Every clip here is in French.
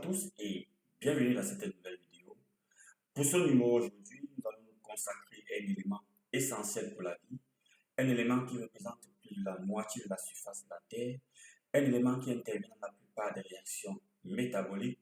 tous et bienvenue dans cette nouvelle vidéo. Pour ce numéro aujourd'hui, nous allons nous consacrer à un élément essentiel pour la vie, un élément qui représente plus de la moitié de la surface de la Terre, un élément qui intervient dans la plupart des réactions métaboliques,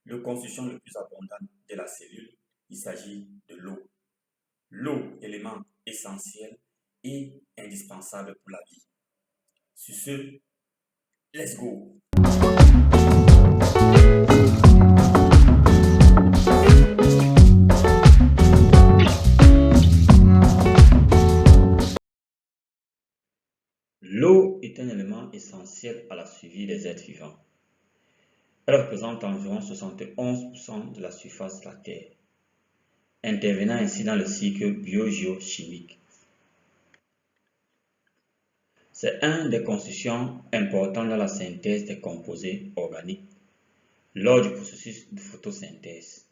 le constituant le plus abondant de la cellule. Il s'agit de l'eau. L'eau, élément essentiel et indispensable pour la vie. Sur ce, let's go! L'eau est un élément essentiel à la survie des êtres vivants. Elle représente environ 71% de la surface de la Terre, intervenant ainsi dans le cycle biogéochimique. C'est un des constituants importants dans la synthèse des composés organiques lors du processus de photosynthèse.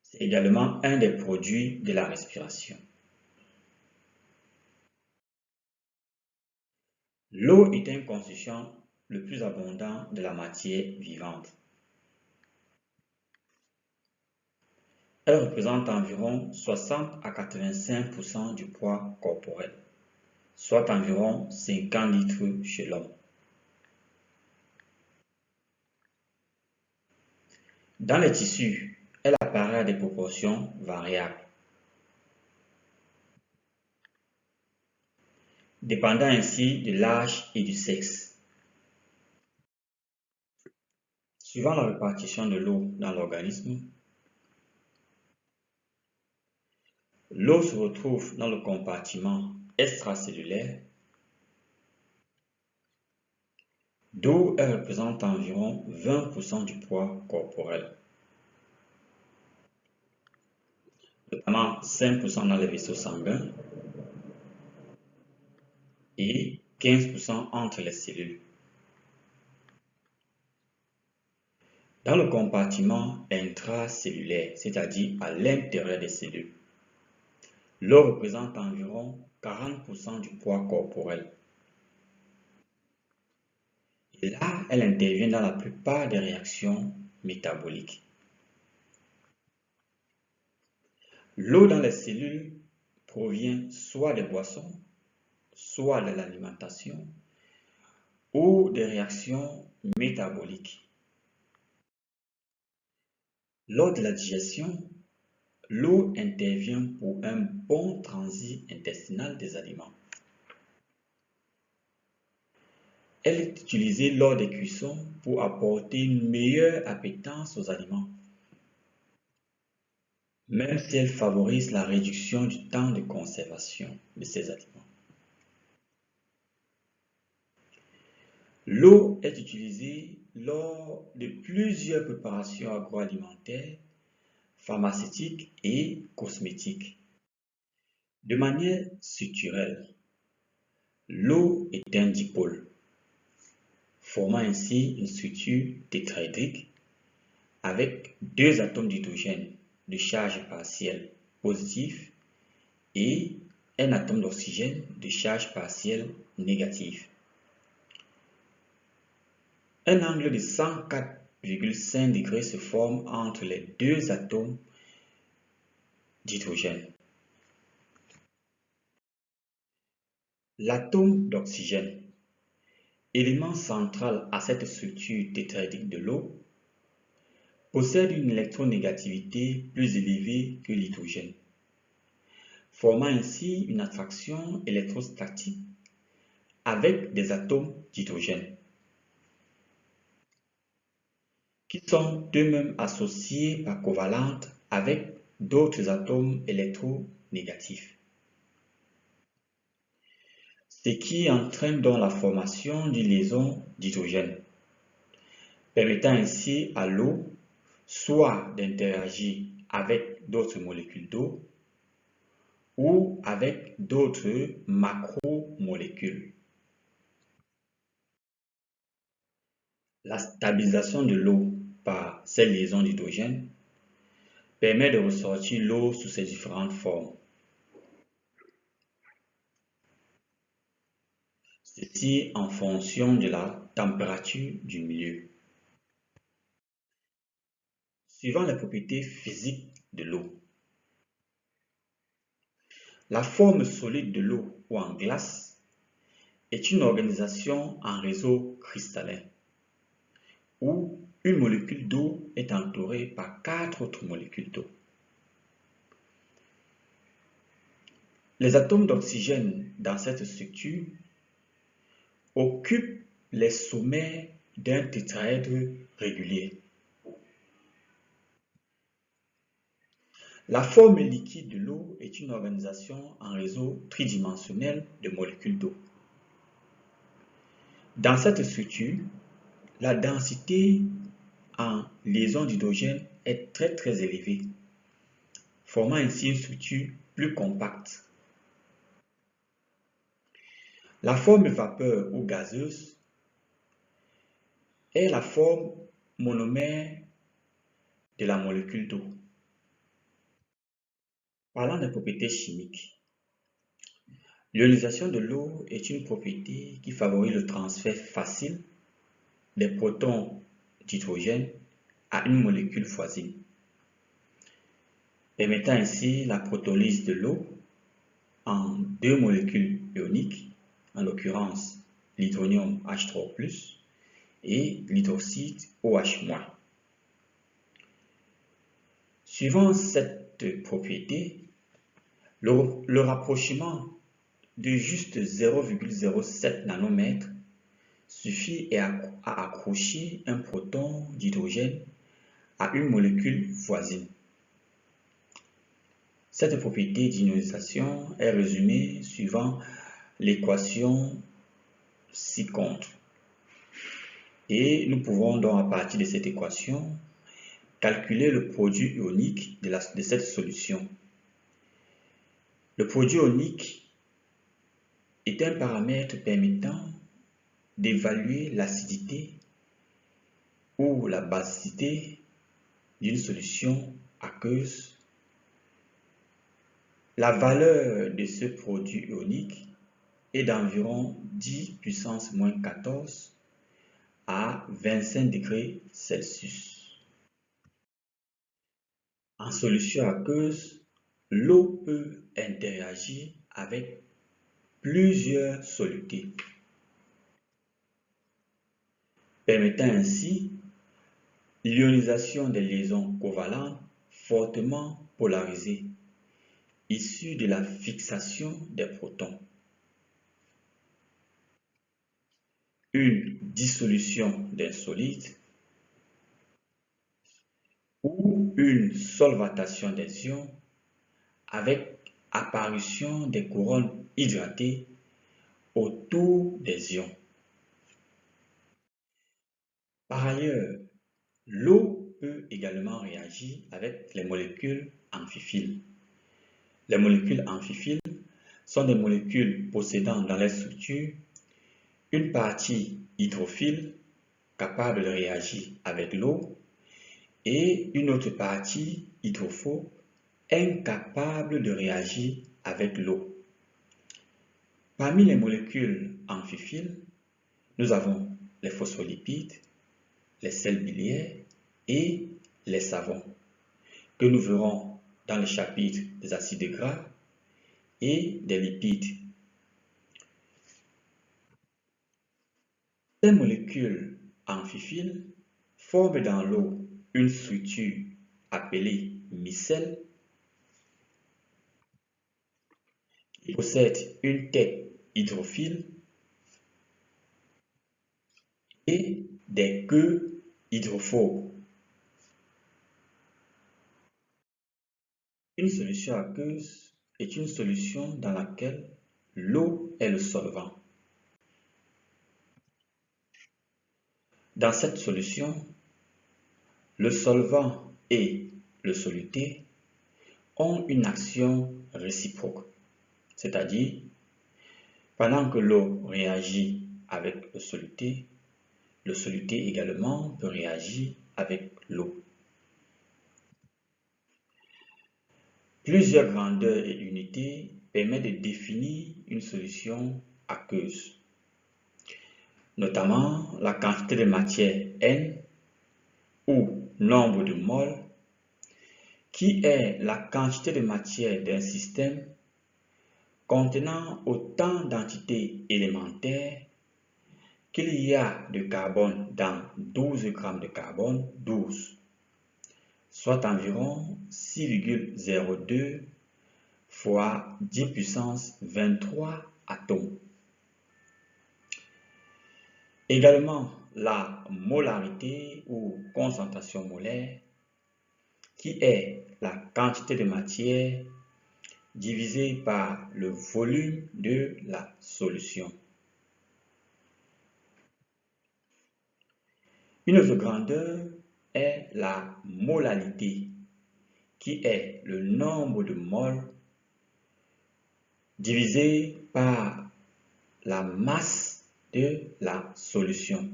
C'est également un des produits de la respiration. L'eau est un constituant le plus abondant de la matière vivante. Elle représente environ 60 à 85% du poids corporel, soit environ 50 litres chez l'homme. Dans les tissus, elle apparaît à des proportions variables, dépendant ainsi de l'âge et du sexe. Suivant la répartition de l'eau dans l'organisme, l'eau se retrouve dans le compartiment extracellulaire, d'où elle représente environ 20% du poids corporel, notamment 5% dans les vaisseaux sanguins et 15% entre les cellules. Dans le compartiment intracellulaire, c'est-à-dire à l'intérieur des cellules, l'eau représente environ 40% du poids corporel. Et là, elle intervient dans la plupart des réactions métaboliques. L'eau dans les cellules provient soit des boissons, soit de l'alimentation ou des réactions métaboliques. Lors de la digestion, l'eau intervient pour un bon transit intestinal des aliments. Elle est utilisée lors des cuissons pour apporter une meilleure appétence aux aliments, même si elle favorise la réduction du temps de conservation de ces aliments. L'eau est utilisée lors de plusieurs préparations agroalimentaires, pharmaceutiques et cosmétiques. De manière structurelle, l'eau est un dipôle, formant ainsi une structure tétraédrique avec deux atomes d'hydrogène de charge partielle positive et un atome d'oxygène de charge partielle négative. Un angle de 104,5 degrés se forme entre les deux atomes d'hydrogène. L'atome d'oxygène, élément central à cette structure tétraédrique de l'eau, possède une électronégativité plus élevée que l'hydrogène, formant ainsi une attraction électrostatique avec des atomes d'hydrogène, qui sont eux-mêmes associés par covalente avec d'autres atomes électronégatifs, ce qui entraîne donc la formation d'une liaison d'hydrogène, permettant ainsi à l'eau soit d'interagir avec d'autres molécules d'eau ou avec d'autres macromolécules. La stabilisation de l'eau par ces liaisons d'hydrogène permet de ressortir l'eau sous ses différentes formes. Ceci en fonction de la température du milieu. Suivant les propriétés physiques de l'eau. La forme solide de l'eau ou en glace est une organisation en réseau cristallin où une molécule d'eau est entourée par 4 autres molécules d'eau. Les atomes d'oxygène dans cette structure occupent les sommets d'un tétraèdre régulier. La forme liquide de l'eau est une organisation en réseau tridimensionnel de molécules d'eau. Dans cette structure, la densité en liaison d'hydrogène est très élevée, formant ainsi une structure plus compacte. La forme vapeur ou gazeuse est la forme monomère de la molécule d'eau. Parlant des propriétés chimiques, l'ionisation de l'eau est une propriété qui favorise le transfert facile des protons d'hydrogène à une molécule voisine, permettant ainsi la protolyse de l'eau en 2 molécules ioniques, en l'occurrence l'hydronium H3+, et l'hydroxyde OH-. Suivant cette propriété, le rapprochement de juste 0,07 nanomètres suffit à accrocher un proton d'hydrogène à une molécule voisine. Cette propriété d'ionisation est résumée suivant l'équation ci-contre. Et nous pouvons donc, à partir de cette équation, calculer le produit ionique de cette solution. Le produit ionique est un paramètre permettant d'évaluer l'acidité ou la basicité d'une solution aqueuse. La valeur de ce produit ionique est d'environ 10 puissance moins 14 à 25 degrés Celsius. En solution aqueuse, l'eau peut interagir avec plusieurs solutés, permettant ainsi l'ionisation des liaisons covalentes fortement polarisées, issues de la fixation des protons. Une dissolution d'un solide ou une solvatation des ions avec apparition des couronnes hydratées autour des ions. Par ailleurs, l'eau peut également réagir avec les molécules amphiphiles. Les molécules amphiphiles sont des molécules possédant dans leur structure une partie hydrophile capable de réagir avec l'eau et une autre partie hydrophobe incapable de réagir avec l'eau. Parmi les molécules amphiphiles, nous avons les phospholipides, les sels biliaires et les savons, que nous verrons dans le chapitre des acides gras et des lipides. Ces molécules amphiphiles forment dans l'eau une structure appelée micelle qui possède une tête hydrophile et des queues hydrophobes. Une solution aqueuse est une solution dans laquelle l'eau est le solvant. Dans cette solution, le solvant et le soluté ont une action réciproque, c'est-à-dire pendant que l'eau réagit avec le soluté également peut réagir avec l'eau. Plusieurs grandeurs et unités permettent de définir une solution aqueuse. notamment la quantité de matière N ou nombre de moles, qui est la quantité de matière d'un système contenant autant d'entités élémentaires qu'il y a de carbone dans 12 grammes de carbone 12, soit environ 6,02 fois 10 puissance 23 atomes. Également, la molarité ou concentration molaire, qui est la quantité de matière divisée par le volume de la solution. Une autre grandeur est la molalité, qui est le nombre de moles divisé par la masse de la solution.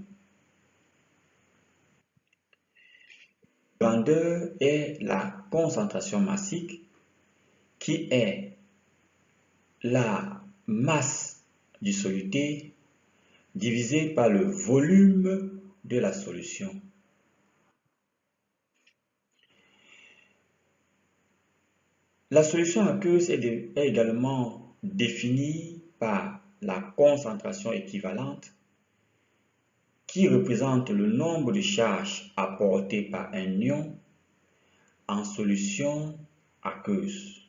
La grandeur est la concentration massique, qui est la masse du soluté divisé par le volume de la solution. La solution aqueuse est également définie par la concentration équivalente, qui représente le nombre de charges apportées par un ion en solution aqueuse.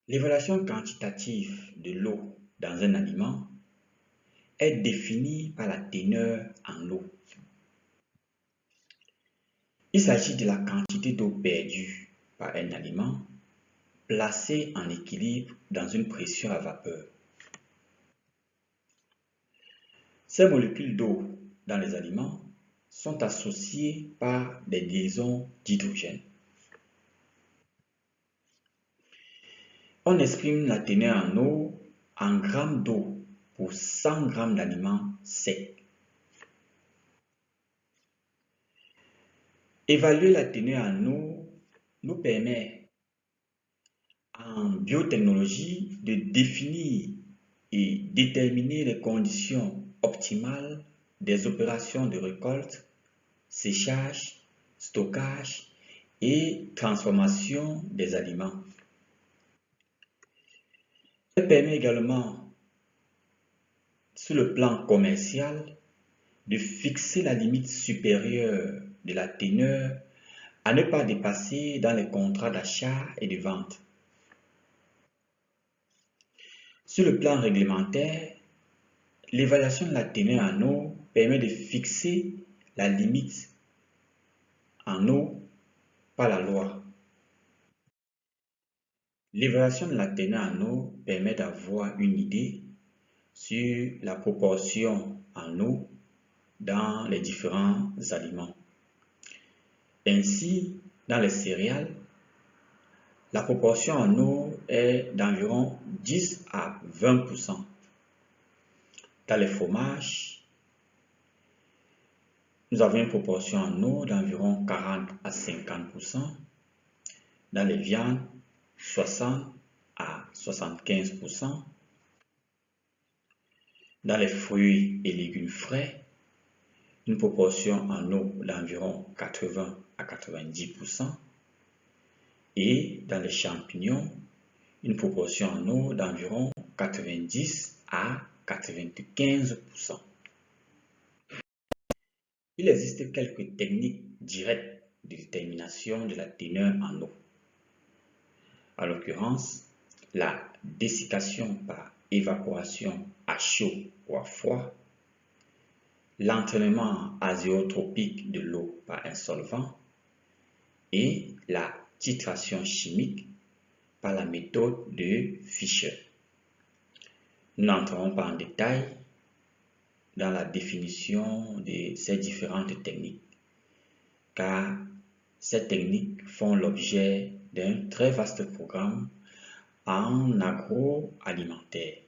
L'évaluation quantitative de l'eau dans un aliment est définie par la teneur en eau. Il s'agit de la quantité d'eau perdue par un aliment placé en équilibre dans une pression à vapeur. Ces molécules d'eau dans les aliments sont associées par des liaisons d'hydrogène. On exprime la teneur en eau en grammes d'eau pour 100 grammes d'aliments secs. Évaluer la teneur en eau nous permet en biotechnologie de définir et déterminer les conditions optimales des opérations de récolte, séchage, stockage et transformation des aliments. Elle permet également, sur le plan commercial, de fixer la limite supérieure de la teneur à ne pas dépasser dans les contrats d'achat et de vente. Sur le plan réglementaire, l'évaluation de la teneur en eau permet de fixer la limite en eau par la loi. L'évaluation de la teneur en eau permet d'avoir une idée sur la proportion en eau dans les différents aliments. Ainsi, dans les céréales, la proportion en eau est d'environ 10 à 20%. Dans les fromages, nous avons une proportion en eau d'environ 40 à 50%. Dans les viandes, 60 à 75%. Dans les fruits et légumes frais, une proportion en eau d'environ 80 à 90%. Et dans les champignons, une proportion en eau d'environ 90 à 95%. Il existe quelques techniques directes de détermination de la teneur en eau. En l'occurrence, la dessiccation par évaporation à chaud ou à froid, l'entraînement azéotropique de l'eau par un solvant et la titration chimique par la méthode de Fischer. Nous n'entrerons pas en détail dans la définition de ces différentes techniques, car ces techniques font l'objet d'un très vaste programme en agroalimentaire.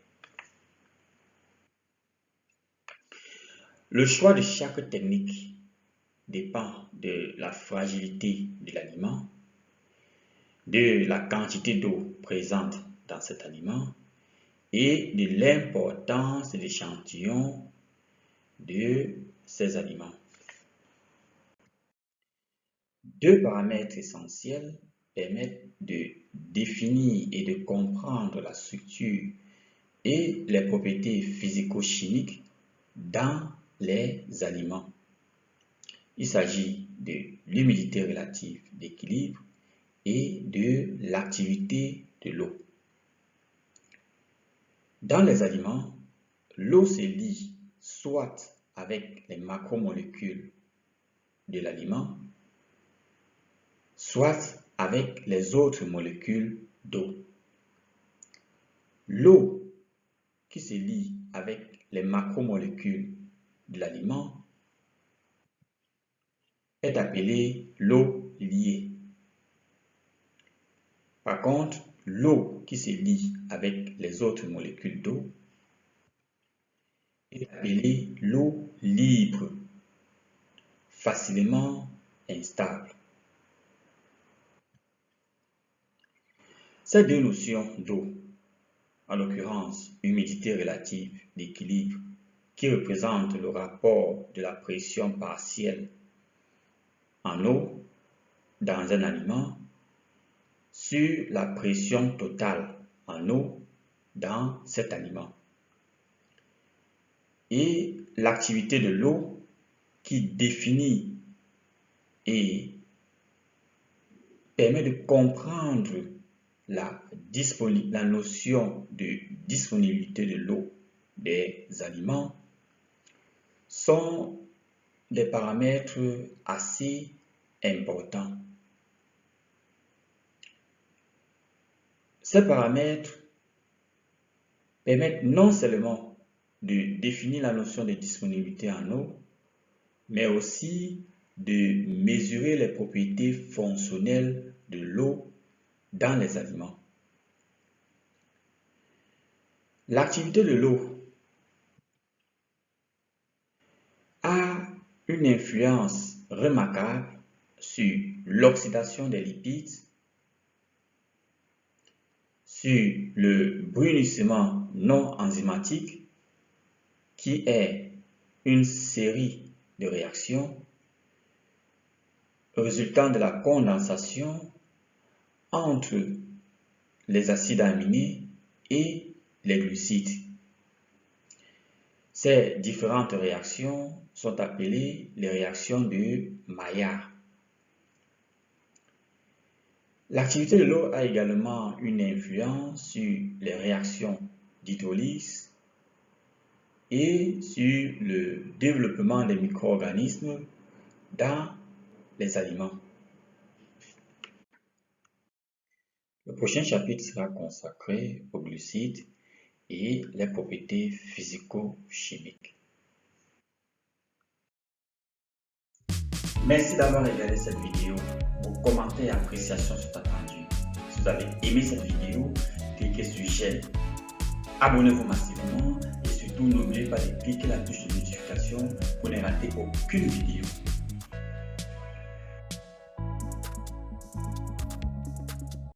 Le choix de chaque technique dépend de la fragilité de l'aliment, de la quantité d'eau présente dans cet aliment et de l'importance de l'échantillon de ces aliments. Deux paramètres essentiels permettent de définir et de comprendre la structure et les propriétés physico-chimiques dans les aliments. Il s'agit de l'humidité relative d'équilibre et de l'activité de l'eau. Dans les aliments, l'eau se lie soit avec les macromolécules de l'aliment, soit avec les autres molécules d'eau. L'eau qui se lie avec les macromolécules de l'aliment est appelée l'eau liée. Par contre, l'eau qui se lie avec les autres molécules d'eau est appelée l'eau libre, facilement instable. Ces deux notions d'eau, en l'occurrence humidité relative d'équilibre, qui représente le rapport de la pression partielle en eau dans un aliment sur la pression totale en eau dans cet aliment, et l'activité de l'eau qui définit et permet de comprendre la notion de disponibilité de l'eau des aliments, sont des paramètres assez importants. Ces paramètres permettent non seulement de définir la notion de disponibilité en eau, mais aussi de mesurer les propriétés fonctionnelles de l'eau dans les aliments. L'activité de l'eau a une influence remarquable sur l'oxydation des lipides, sur le brunissement non enzymatique, qui est une série de réactions résultant de la condensation entre les acides aminés et les glucides. Ces différentes réactions sont appelées les réactions de Maillard. L'activité de l'eau a également une influence sur les réactions d'hydrolyse et sur le développement des micro-organismes dans les aliments. Le prochain chapitre sera consacré aux glucides et les propriétés physico-chimiques. Merci d'avoir regardé cette vidéo. Vos commentaires et appréciations sont attendus. Si vous avez aimé cette vidéo, cliquez sur j'aime, abonnez-vous massivement et surtout n'oubliez pas de cliquer la touche de notification pour ne rater aucune vidéo.